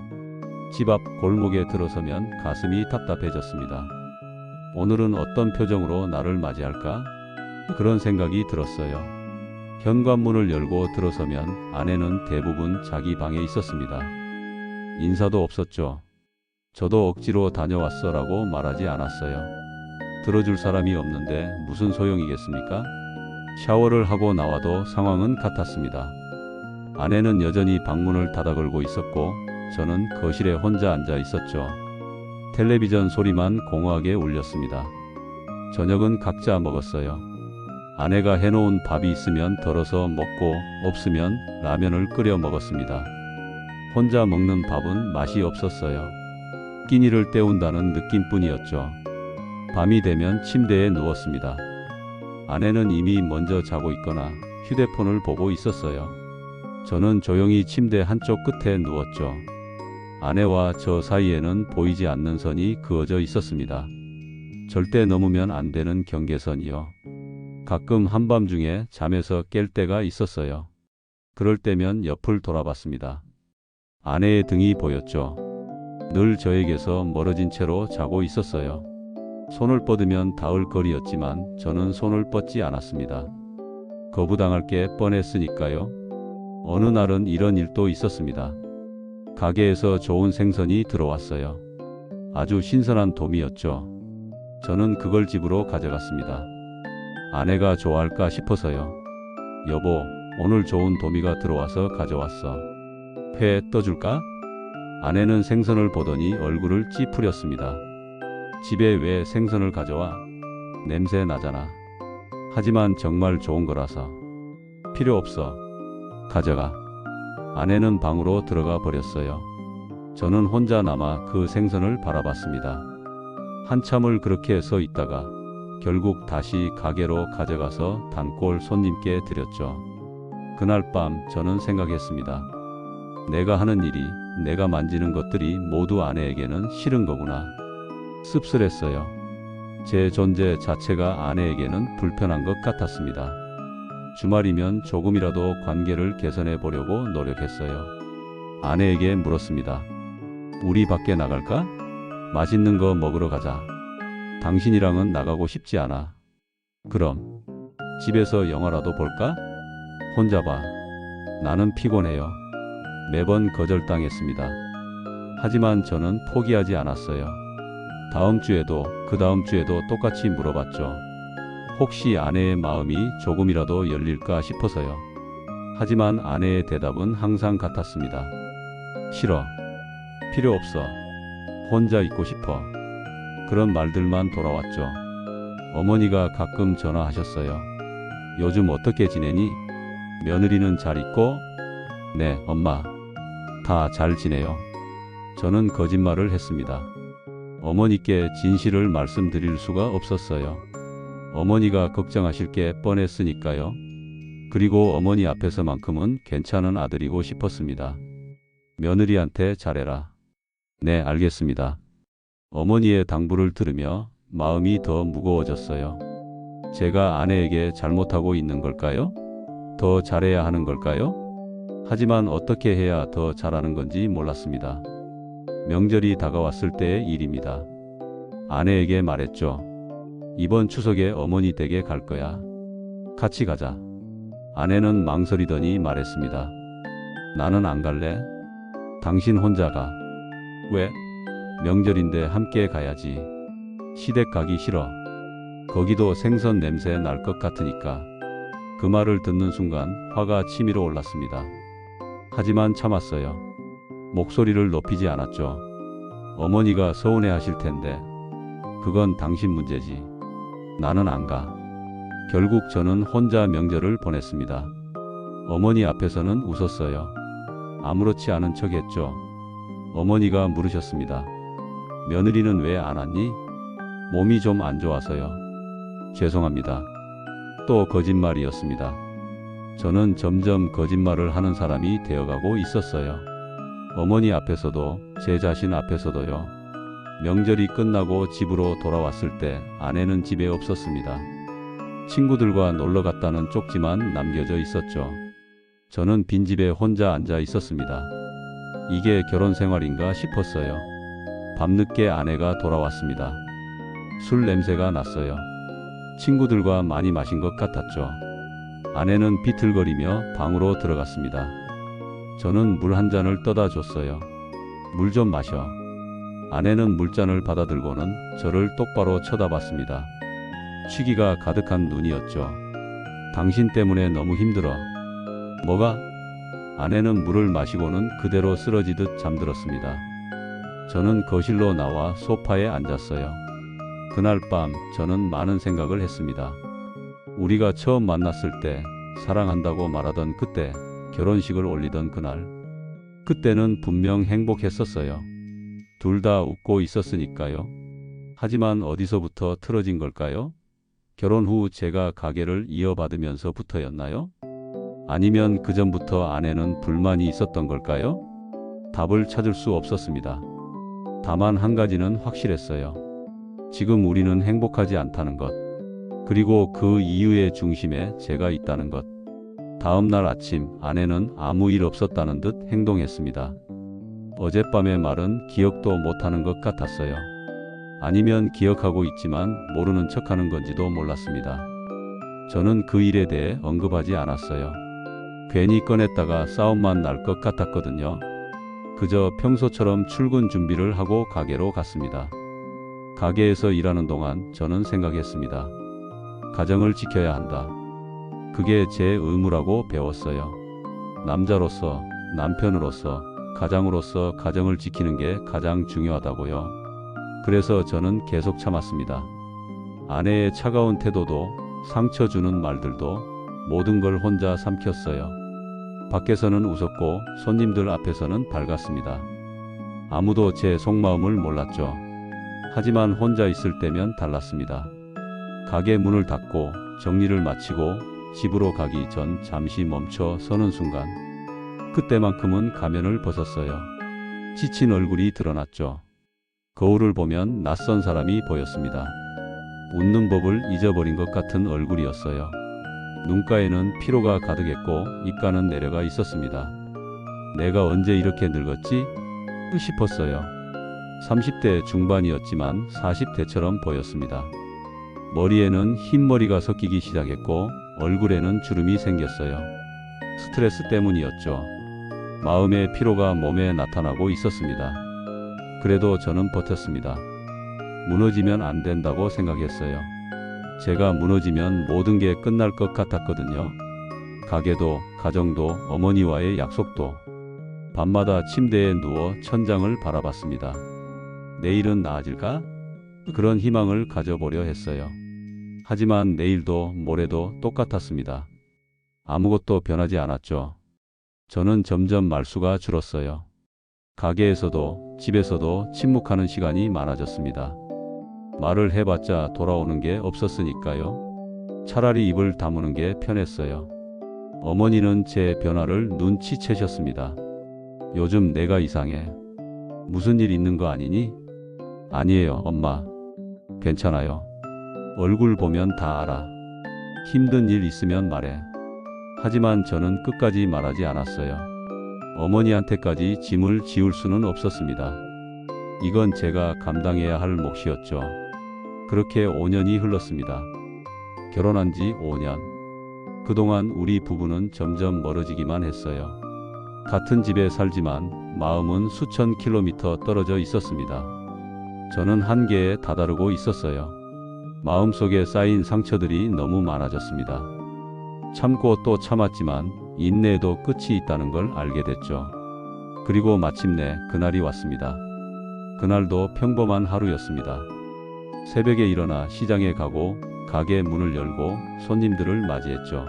집 앞 골목에 들어서면 가슴이 답답해졌습니다. 오늘은 어떤 표정으로 나를 맞이할까? 그런 생각이 들었어요. 현관문을 열고 들어서면 아내는 대부분 자기 방에 있었습니다. 인사도 없었죠. 저도 억지로 다녀왔어 라고 말하지 않았어요. 들어줄 사람이 없는데 무슨 소용이겠습니까? 샤워를 하고 나와도 상황은 같았습니다. 아내는 여전히 방문을 닫아 걸고 있었고 저는 거실에 혼자 앉아 있었죠. 텔레비전 소리만 공허하게 울렸습니다. 저녁은 각자 먹었어요. 아내가 해놓은 밥이 있으면 덜어서 먹고 없으면 라면을 끓여 먹었습니다. 혼자 먹는 밥은 맛이 없었어요. 끼니를 때운다는 느낌뿐이었죠. 밤이 되면 침대에 누웠습니다. 아내는 이미 먼저 자고 있거나 휴대폰을 보고 있었어요. 저는 조용히 침대 한쪽 끝에 누웠죠. 아내와 저 사이에는 보이지 않는 선이 그어져 있었습니다. 절대 넘으면 안 되는 경계선이요. 가끔 한밤중에 잠에서 깰 때가 있었어요. 그럴 때면 옆을 돌아봤습니다. 아내의 등이 보였죠. 늘 저에게서 멀어진 채로 자고 있었어요. 손을 뻗으면 닿을 거리였지만 저는 손을 뻗지 않았습니다. 거부당할 게 뻔했으니까요. 어느 날은 이런 일도 있었습니다. 가게에서 좋은 생선이 들어왔어요. 아주 신선한 돔이었죠. 저는 그걸 집으로 가져갔습니다. 아내가 좋아할까 싶어서요. 여보, 오늘 좋은 도미가 들어와서 가져왔어. 회 떠줄까? 아내는 생선을 보더니 얼굴을 찌푸렸습니다. 집에 왜 생선을 가져와? 냄새 나잖아. 하지만 정말 좋은 거라서. 필요 없어. 가져가. 아내는 방으로 들어가 버렸어요. 저는 혼자 남아 그 생선을 바라봤습니다. 한참을 그렇게 서 있다가 결국 다시 가게로 가져가서 단골 손님께 드렸죠. 그날 밤 저는 생각했습니다. 내가 하는 일이, 내가 만지는 것들이 모두 아내에게는 싫은 거구나. 씁쓸했어요. 제 존재 자체가 아내에게는 불편한 것 같았습니다. 주말이면 조금이라도 관계를 개선해 보려고 노력했어요. 아내에게 물었습니다. 우리 밖에 나갈까? 맛있는 거 먹으러 가자. 당신이랑은 나가고 싶지 않아. 그럼 집에서 영화라도 볼까? 혼자 봐. 나는 피곤해요. 매번 거절당했습니다. 하지만 저는 포기하지 않았어요. 다음 주에도 그 다음 주에도 똑같이 물어봤죠. 혹시 아내의 마음이 조금이라도 열릴까 싶어서요. 하지만 아내의 대답은 항상 같았습니다. 싫어. 필요 없어. 혼자 있고 싶어. 그런 말들만 돌아왔죠. 어머니가 가끔 전화하셨어요. 요즘 어떻게 지내니? 며느리는 잘 있고? 네, 엄마. 다 잘 지내요. 저는 거짓말을 했습니다. 어머니께 진실을 말씀드릴 수가 없었어요. 어머니가 걱정하실 게 뻔했으니까요. 그리고 어머니 앞에서만큼은 괜찮은 아들이고 싶었습니다. 며느리한테 잘해라. 네, 알겠습니다. 어머니의 당부를 들으며 마음이 더 무거워졌어요. 제가 아내에게 잘못하고 있는 걸까요? 더 잘해야 하는 걸까요? 하지만 어떻게 해야 더 잘하는 건지 몰랐습니다. 명절이 다가왔을 때의 일입니다. 아내에게 말했죠. 이번 추석에 어머니 댁에 갈 거야. 같이 가자. 아내는 망설이더니 말했습니다. 나는 안 갈래. 당신 혼자 가. 왜? 명절인데 함께 가야지. 시댁 가기 싫어. 거기도 생선 냄새 날 것 같으니까. 그 말을 듣는 순간 화가 치밀어 올랐습니다. 하지만 참았어요. 목소리를 높이지 않았죠. 어머니가 서운해 하실 텐데. 그건 당신 문제지. 나는 안 가. 결국 저는 혼자 명절을 보냈습니다. 어머니 앞에서는 웃었어요. 아무렇지 않은 척 했죠. 어머니가 물으셨습니다. 며느리는 왜 안 왔니? 몸이 좀 안 좋아서요. 죄송합니다. 또 거짓말이었습니다. 저는 점점 거짓말을 하는 사람이 되어가고 있었어요. 어머니 앞에서도 제 자신 앞에서도요. 명절이 끝나고 집으로 돌아왔을 때 아내는 집에 없었습니다. 친구들과 놀러 갔다는 쪽지만 남겨져 있었죠. 저는 빈집에 혼자 앉아 있었습니다. 이게 결혼 생활인가 싶었어요. 밤늦게 아내가 돌아왔습니다. 술 냄새가 났어요. 친구들과 많이 마신 것 같았죠. 아내는 비틀거리며 방으로 들어갔습니다. 저는 물 한 잔을 떠다 줬어요. 물 좀 마셔. 아내는 물잔을 받아들고는 저를 똑바로 쳐다봤습니다. 취기가 가득한 눈이었죠. 당신 때문에 너무 힘들어. 뭐가? 아내는 물을 마시고는 그대로 쓰러지듯 잠들었습니다. 저는 거실로 나와 소파에 앉았어요. 그날 밤 저는 많은 생각을 했습니다. 우리가 처음 만났을 때 사랑한다고 말하던 그때, 결혼식을 올리던 그날. 그때는 분명 행복했었어요. 둘 다 웃고 있었으니까요. 하지만 어디서부터 틀어진 걸까요? 결혼 후 제가 가게를 이어받으면서부터였나요? 아니면 그전부터 아내는 불만이 있었던 걸까요? 답을 찾을 수 없었습니다. 다만 한 가지는 확실했어요. 지금 우리는 행복하지 않다는 것. 그리고 그 이유의 중심에 제가 있다는 것. 다음 날 아침 아내는 아무 일 없었다는 듯 행동했습니다. 어젯밤의 말은 기억도 못하는 것 같았어요. 아니면 기억하고 있지만 모르는 척하는 건지도 몰랐습니다. 저는 그 일에 대해 언급하지 않았어요. 괜히 꺼냈다가 싸움만 날 것 같았거든요. 그저 평소처럼 출근 준비를 하고 가게로 갔습니다. 가게에서 일하는 동안 저는 생각했습니다. 가정을 지켜야 한다. 그게 제 의무라고 배웠어요. 남자로서, 남편으로서, 가장으로서 가정을 지키는 게 가장 중요하다고요. 그래서 저는 계속 참았습니다. 아내의 차가운 태도도 상처 주는 말들도 모든 걸 혼자 삼켰어요. 밖에서는 웃었고 손님들 앞에서는 밝았습니다. 아무도 제 속마음을 몰랐죠. 하지만 혼자 있을 때면 달랐습니다. 가게 문을 닫고 정리를 마치고 집으로 가기 전 잠시 멈춰 서는 순간 그때만큼은 가면을 벗었어요. 지친 얼굴이 드러났죠. 거울을 보면 낯선 사람이 보였습니다. 웃는 법을 잊어버린 것 같은 얼굴이었어요. 눈가에는 피로가 가득했고 입가는 내려가 있었습니다. 내가 언제 이렇게 늙었지? 싶었어요. 30대 중반이었지만 40대처럼 보였습니다. 머리에는 흰머리가 섞이기 시작했고 얼굴에는 주름이 생겼어요. 스트레스 때문이었죠. 마음의 피로가 몸에 나타나고 있었습니다. 그래도 저는 버텼습니다. 무너지면 안 된다고 생각했어요. 제가 무너지면 모든 게 끝날 것 같았거든요. 가게도, 가정도, 어머니와의 약속도. 밤마다 침대에 누워 천장을 바라봤습니다. 내일은 나아질까? 그런 희망을 가져보려 했어요. 하지만 내일도 모레도 똑같았습니다. 아무것도 변하지 않았죠. 저는 점점 말수가 줄었어요. 가게에서도 집에서도 침묵하는 시간이 많아졌습니다. 말을 해봤자 돌아오는 게 없었으니까요. 차라리 입을 다무는 게 편했어요. 어머니는 제 변화를 눈치채셨습니다. 요즘 내가 이상해. 무슨 일 있는 거 아니니? 아니에요, 엄마. 괜찮아요. 얼굴 보면 다 알아. 힘든 일 있으면 말해. 하지만 저는 끝까지 말하지 않았어요. 어머니한테까지 짐을 지울 수는 없었습니다. 이건 제가 감당해야 할 몫이었죠. 그렇게 5년이 흘렀습니다. 결혼한 지 5년. 그동안 우리 부부는 점점 멀어지기만 했어요. 같은 집에 살지만 마음은 수천 킬로미터 떨어져 있었습니다. 저는 한계에 다다르고 있었어요. 마음속에 쌓인 상처들이 너무 많아졌습니다. 참고 또 참았지만 인내에도 끝이 있다는 걸 알게 됐죠. 그리고 마침내 그날이 왔습니다. 그날도 평범한 하루였습니다. 새벽에 일어나 시장에 가고 가게 문을 열고 손님들을 맞이했죠.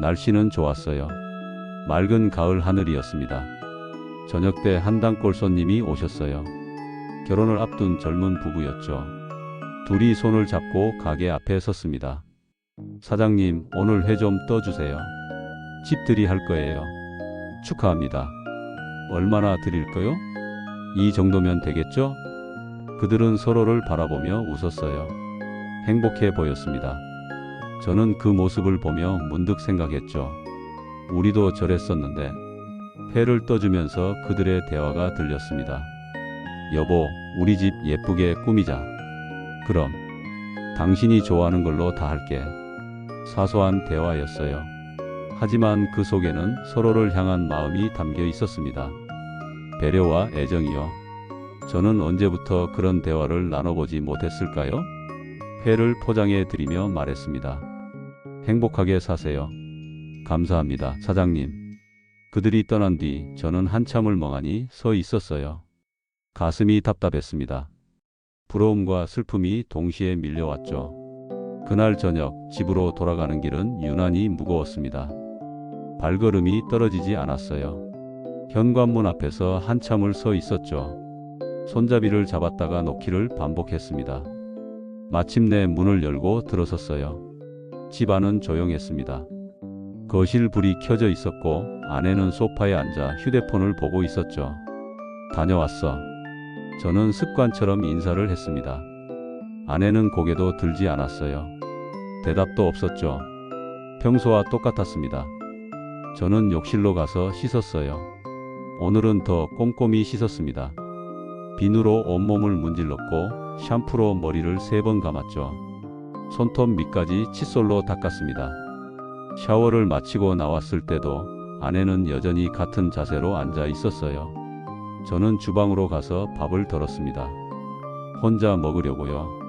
날씨는 좋았어요. 맑은 가을 하늘이었습니다. 저녁 때 한 단골 손님이 오셨어요. 결혼을 앞둔 젊은 부부였죠. 둘이 손을 잡고 가게 앞에 섰습니다. 사장님, 오늘 회 좀 떠주세요. 집들이 할 거예요. 축하합니다. 얼마나 드릴까요? 이 정도면 되겠죠? 그들은 서로를 바라보며 웃었어요. 행복해 보였습니다. 저는 그 모습을 보며 문득 생각했죠. 우리도 저랬었는데. 회를 떠주면서 그들의 대화가 들렸습니다. 여보, 우리 집 예쁘게 꾸미자. 그럼. 당신이 좋아하는 걸로 다 할게. 사소한 대화였어요. 하지만 그 속에는 서로를 향한 마음이 담겨 있었습니다. 배려와 애정이요. 저는 언제부터 그런 대화를 나눠보지 못했을까요? 회를 포장해 드리며 말했습니다. 행복하게 사세요. 감사합니다, 사장님. 그들이 떠난 뒤 저는 한참을 멍하니 서 있었어요. 가슴이 답답했습니다. 부러움과 슬픔이 동시에 밀려왔죠. 그날 저녁 집으로 돌아가는 길은 유난히 무거웠습니다. 발걸음이 떨어지지 않았어요. 현관문 앞에서 한참을 서 있었죠. 손잡이를 잡았다가 놓기를 반복했습니다. 마침내 문을 열고 들어섰어요. 집 안은 조용했습니다. 거실 불이 켜져 있었고 아내는 소파에 앉아 휴대폰을 보고 있었죠. 다녀왔어. 저는 습관처럼 인사를 했습니다. 아내는 고개도 들지 않았어요. 대답도 없었죠. 평소와 똑같았습니다. 저는 욕실로 가서 씻었어요. 오늘은 더 꼼꼼히 씻었습니다. 비누로 온몸을 문질렀고 샴푸로 머리를 3번 감았죠. 손톱 밑까지 칫솔로 닦았습니다. 샤워를 마치고 나왔을 때도 아내는 여전히 같은 자세로 앉아 있었어요. 저는 주방으로 가서 밥을 덜었습니다. 혼자 먹으려고요.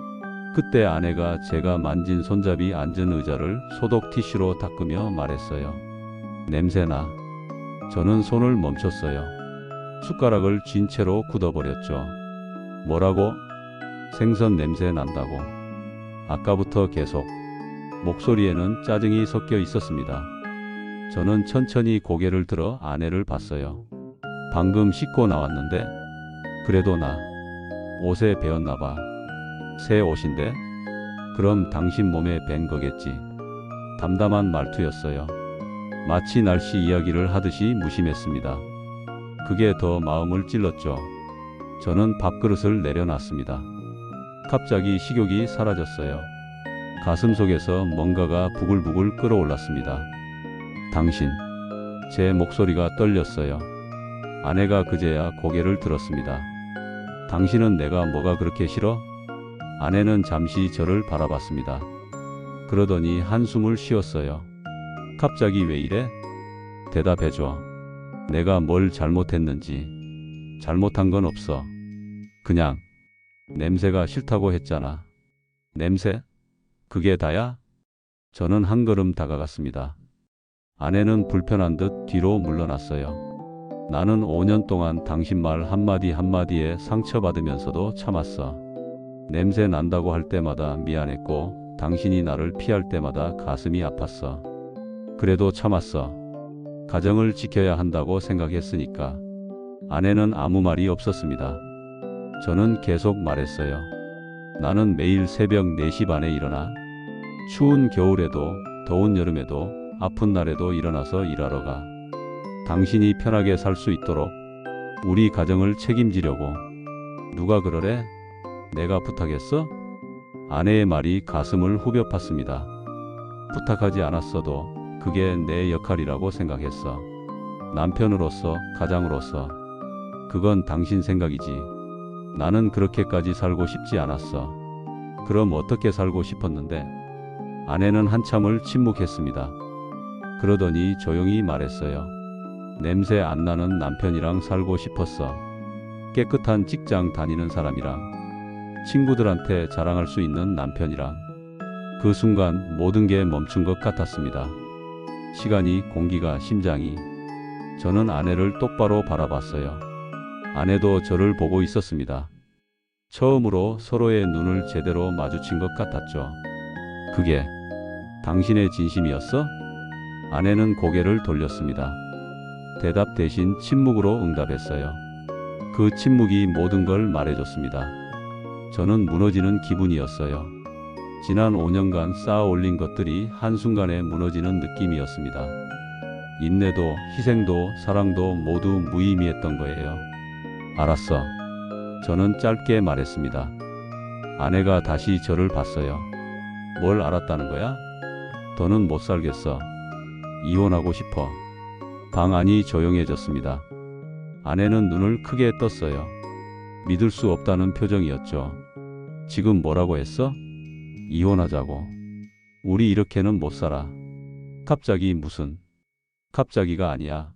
그때 아내가 제가 만진 손잡이 앉은 의자를 소독 티슈로 닦으며 말했어요. 냄새나. 저는 손을 멈췄어요. 숟가락을 쥔 채로 굳어버렸죠. 뭐라고? 생선 냄새 난다고. 아까부터 계속. 목소리에는 짜증이 섞여 있었습니다. 저는 천천히 고개를 들어 아내를 봤어요. 방금 씻고 나왔는데 그래도 나 옷에 배었나 봐. 새 옷인데? 그럼 당신 몸에 밴 거겠지. 담담한 말투였어요. 마치 날씨 이야기를 하듯이 무심했습니다. 그게 더 마음을 찔렀죠. 저는 밥그릇을 내려놨습니다. 갑자기 식욕이 사라졌어요. 가슴속에서 뭔가가 부글부글 끓어올랐습니다. 당신. 제 목소리가 떨렸어요. 아내가 그제야 고개를 들었습니다. 당신은 내가 뭐가 그렇게 싫어? 아내는 잠시 저를 바라봤습니다. 그러더니 한숨을 쉬었어요. 갑자기 왜 이래? 대답해줘. 내가 뭘 잘못했는지. 잘못한 건 없어. 그냥 냄새가 싫다고 했잖아. 냄새? 그게 다야? 저는 한 걸음 다가갔습니다. 아내는 불편한 듯 뒤로 물러났어요. 나는 5년 동안 당신 말 한마디 한마디에 상처받으면서도 참았어. 냄새 난다고 할 때마다 미안했고 당신이 나를 피할 때마다 가슴이 아팠어. 그래도 참았어. 가정을 지켜야 한다고 생각했으니까. 아내는 아무 말이 없었습니다. 저는 계속 말했어요. 나는 매일 새벽 4시 반에 일어나. 추운 겨울에도 더운 여름에도 아픈 날에도 일어나서 일하러 가. 당신이 편하게 살 수 있도록 우리 가정을 책임지려고. 누가 그러래? 내가 부탁했어? 아내의 말이 가슴을 후벼 팠습니다. 부탁하지 않았어도 그게 내 역할이라고 생각했어. 남편으로서, 가장으로서. 그건 당신 생각이지. 나는 그렇게까지 살고 싶지 않았어. 그럼 어떻게 살고 싶었는데? 아내는 한참을 침묵했습니다. 그러더니 조용히 말했어요. 냄새 안 나는 남편이랑 살고 싶었어. 깨끗한 직장 다니는 사람이랑, 친구들한테 자랑할 수 있는 남편이랑. 그 순간 모든 게 멈춘 것 같았습니다. 시간이, 공기가, 심장이. 저는 아내를 똑바로 바라봤어요. 아내도 저를 보고 있었습니다. 처음으로 서로의 눈을 제대로 마주친 것 같았죠. 그게 당신의 진심이었어? 아내는 고개를 돌렸습니다. 대답 대신 침묵으로 응답했어요. 그 침묵이 모든 걸 말해줬습니다. 저는 무너지는 기분이었어요. 지난 5년간 쌓아 올린 것들이 한순간에 무너지는 느낌이었습니다. 인내도, 희생도, 사랑도 모두 무의미했던 거예요. 알았어. 저는 짧게 말했습니다. 아내가 다시 저를 봤어요. 뭘 알았다는 거야? 더는 못 살겠어. 이혼하고 싶어. 방 안이 조용해졌습니다. 아내는 눈을 크게 떴어요. 믿을 수 없다는 표정이었죠. 지금 뭐라고 했어? 이혼하자고. 우리 이렇게는 못 살아. 갑자기 무슨? 갑자기가 아니야.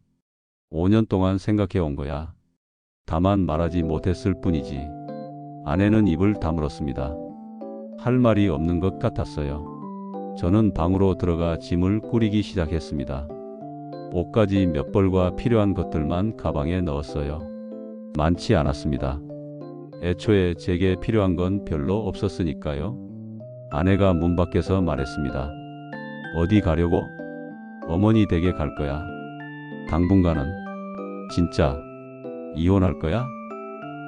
5년 동안 생각해 온 거야. 다만 말하지 못했을 뿐이지. 아내는 입을 다물었습니다. 할 말이 없는 것 같았어요. 저는 방으로 들어가 짐을 꾸리기 시작했습니다. 옷가지 몇 벌과 필요한 것들만 가방에 넣었어요. 많지 않았습니다. 애초에 제게 필요한 건 별로 없었으니까요. 아내가 문 밖에서 말했습니다. 어디 가려고? 어머니 댁에 갈 거야. 당분간은. 진짜 이혼할 거야?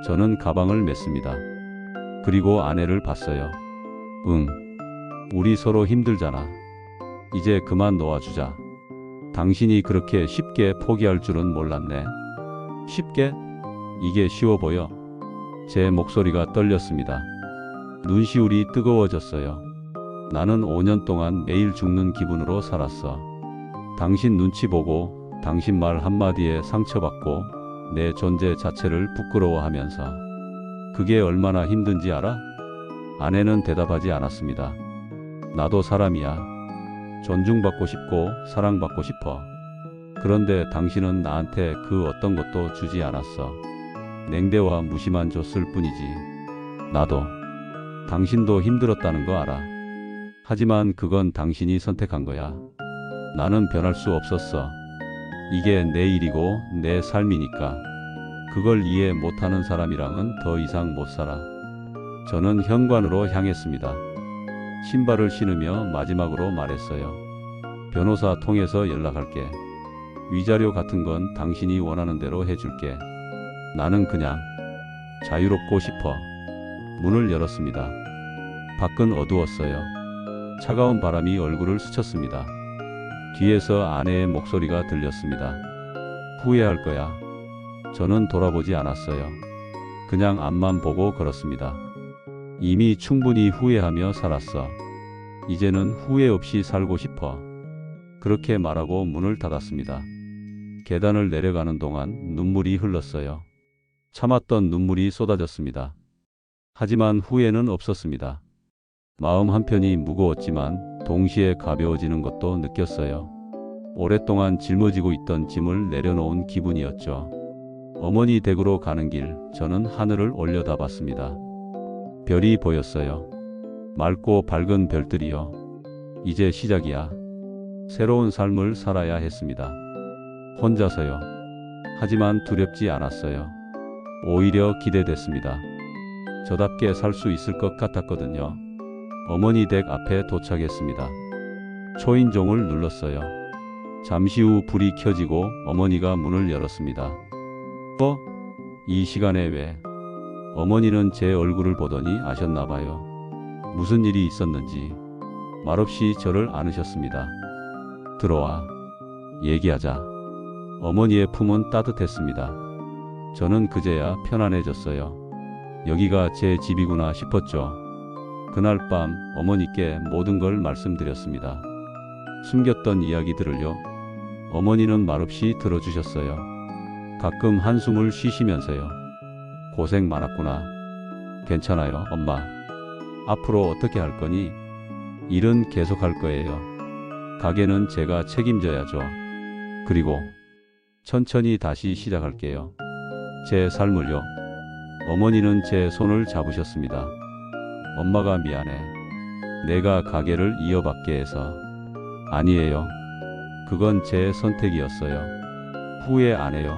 저는 가방을 맸습니다. 그리고 아내를 봤어요. 응. 우리 서로 힘들잖아. 이제 그만 놓아주자. 당신이 그렇게 쉽게 포기할 줄은 몰랐네. 쉽게? 이게 쉬워 보여. 제 목소리가 떨렸습니다. 눈시울이 뜨거워졌어요. 나는 5년 동안 매일 죽는 기분으로 살았어. 당신 눈치 보고, 당신 말 한마디에 상처받고, 내 존재 자체를 부끄러워하면서. 그게 얼마나 힘든지 알아? 아내는 대답하지 않았습니다. 나도 사람이야. 존중받고 싶고 사랑받고 싶어. 그런데 당신은 나한테 그 어떤 것도 주지 않았어. 냉대와 무시만 줬을 뿐이지. 나도. 당신도 힘들었다는 거 알아. 하지만 그건 당신이 선택한 거야. 나는 변할 수 없었어. 이게 내 일이고 내 삶이니까. 그걸 이해 못하는 사람이랑은 더 이상 못 살아. 저는 현관으로 향했습니다. 신발을 신으며 마지막으로 말했어요. 변호사 통해서 연락할게. 위자료 같은 건 당신이 원하는 대로 해줄게. 나는 그냥 자유롭고 싶어. 문을 열었습니다. 밖은 어두웠어요. 차가운 바람이 얼굴을 스쳤습니다. 뒤에서 아내의 목소리가 들렸습니다. 후회할 거야. 저는 돌아보지 않았어요. 그냥 앞만 보고 걸었습니다. 이미 충분히 후회하며 살았어. 이제는 후회 없이 살고 싶어. 그렇게 말하고 문을 닫았습니다. 계단을 내려가는 동안 눈물이 흘렀어요. 참았던 눈물이 쏟아졌습니다. 하지만 후회는 없었습니다. 마음 한편이 무거웠지만 동시에 가벼워지는 것도 느꼈어요. 오랫동안 짊어지고 있던 짐을 내려놓은 기분이었죠. 어머니 댁으로 가는 길, 저는 하늘을 올려다봤습니다. 별이 보였어요. 맑고 밝은 별들이요. 이제 시작이야. 새로운 삶을 살아야 했습니다. 혼자서요. 하지만 두렵지 않았어요. 오히려 기대됐습니다. 저답게 살 수 있을 것 같았거든요. 어머니 댁 앞에 도착했습니다. 초인종을 눌렀어요. 잠시 후 불이 켜지고 어머니가 문을 열었습니다. 이 시간에 왜? 어머니는 제 얼굴을 보더니 아셨나 봐요. 무슨 일이 있었는지 말없이 저를 안으셨습니다. 들어와. 얘기하자. 어머니의 품은 따뜻했습니다. 저는 그제야 편안해졌어요. 여기가 제 집이구나 싶었죠. 그날 밤 어머니께 모든 걸 말씀드렸습니다. 숨겼던 이야기들을요. 어머니는 말없이 들어주셨어요. 가끔 한숨을 쉬시면서요. 고생 많았구나. 괜찮아요, 엄마. 앞으로 어떻게 할 거니? 일은 계속 할 거예요. 가게는 제가 책임져야죠. 그리고 천천히 다시 시작할게요. 제 삶을요. 어머니는 제 손을 잡으셨습니다. 엄마가 미안해. 내가 가게를 이어받게 해서. 아니에요. 그건 제 선택이었어요. 후회 안 해요.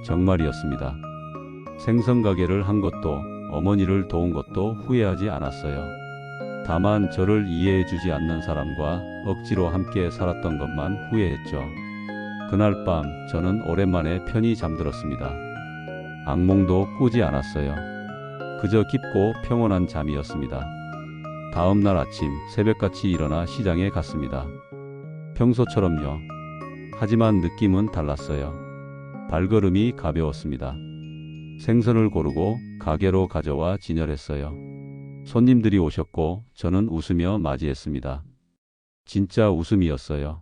정말이었습니다. 생선 가게를 한 것도 어머니를 도운 것도 후회하지 않았어요. 다만 저를 이해해주지 않는 사람과 억지로 함께 살았던 것만 후회했죠. 그날 밤 저는 오랜만에 편히 잠들었습니다. 악몽도 꾸지 않았어요. 그저 깊고 평온한 잠이었습니다. 다음 날 아침 새벽같이 일어나 시장에 갔습니다. 평소처럼요. 하지만 느낌은 달랐어요. 발걸음이 가벼웠습니다. 생선을 고르고 가게로 가져와 진열했어요. 손님들이 오셨고 저는 웃으며 맞이했습니다. 진짜 웃음이었어요.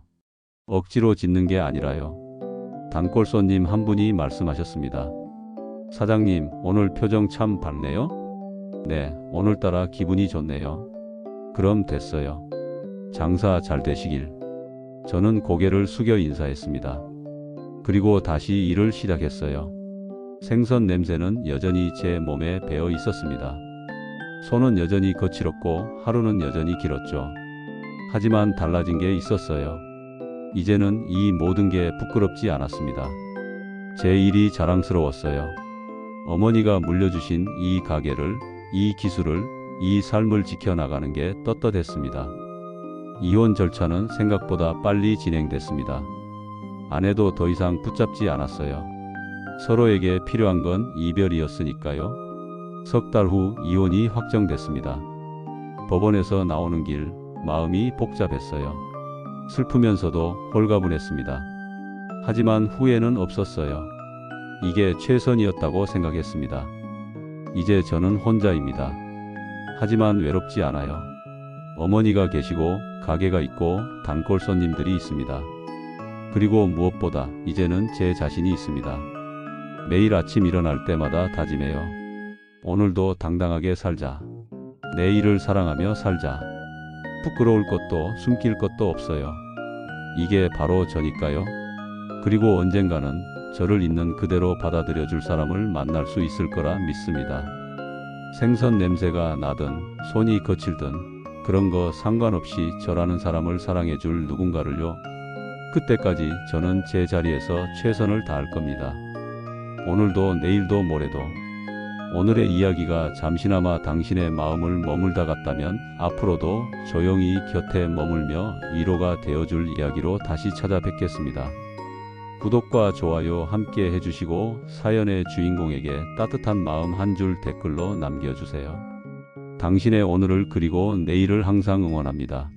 억지로 짓는 게 아니라요. 단골 손님 한 분이 말씀하셨습니다. 사장님, 오늘 표정 참 밝네요? 네, 오늘따라 기분이 좋네요. 그럼 됐어요. 장사 잘 되시길. 저는 고개를 숙여 인사했습니다. 그리고 다시 일을 시작했어요. 생선 냄새는 여전히 제 몸에 배어 있었습니다. 손은 여전히 거칠었고 하루는 여전히 길었죠. 하지만 달라진 게 있었어요. 이제는 이 모든 게 부끄럽지 않았습니다. 제 일이 자랑스러웠어요. 어머니가 물려주신 이 가게를, 이 기술을, 이 삶을 지켜나가는 게 떳떳했습니다. 이혼 절차는 생각보다 빨리 진행됐습니다. 아내도 더 이상 붙잡지 않았어요. 서로에게 필요한 건 이별이었으니까요. 석 달 후 이혼이 확정됐습니다. 법원에서 나오는 길, 마음이 복잡했어요. 슬프면서도 홀가분했습니다. 하지만 후회는 없었어요. 이게 최선이었다고 생각했습니다. 이제 저는 혼자입니다. 하지만 외롭지 않아요. 어머니가 계시고 가게가 있고 단골 손님들이 있습니다. 그리고 무엇보다 이제는 제 자신이 있습니다. 매일 아침 일어날 때마다 다짐해요. 오늘도 당당하게 살자. 내일을 사랑하며 살자. 부끄러울 것도 숨길 것도 없어요. 이게 바로 저니까요. 그리고 언젠가는 저를 있는 그대로 받아들여 줄 사람을 만날 수 있을 거라 믿습니다. 생선 냄새가 나든 손이 거칠든 그런 거 상관없이 저라는 사람을 사랑해 줄 누군가를요. 그때까지 저는 제 자리에서 최선을 다할 겁니다. 오늘도 내일도 모레도 오늘의 이야기가 잠시나마 당신의 마음을 머물다 갔다면 앞으로도 조용히 곁에 머물며 위로가 되어줄 이야기로 다시 찾아뵙겠습니다. 구독과 좋아요 함께 해주시고 사연의 주인공에게 따뜻한 마음 한 줄 댓글로 남겨주세요. 당신의 오늘을 그리고 내일을 항상 응원합니다.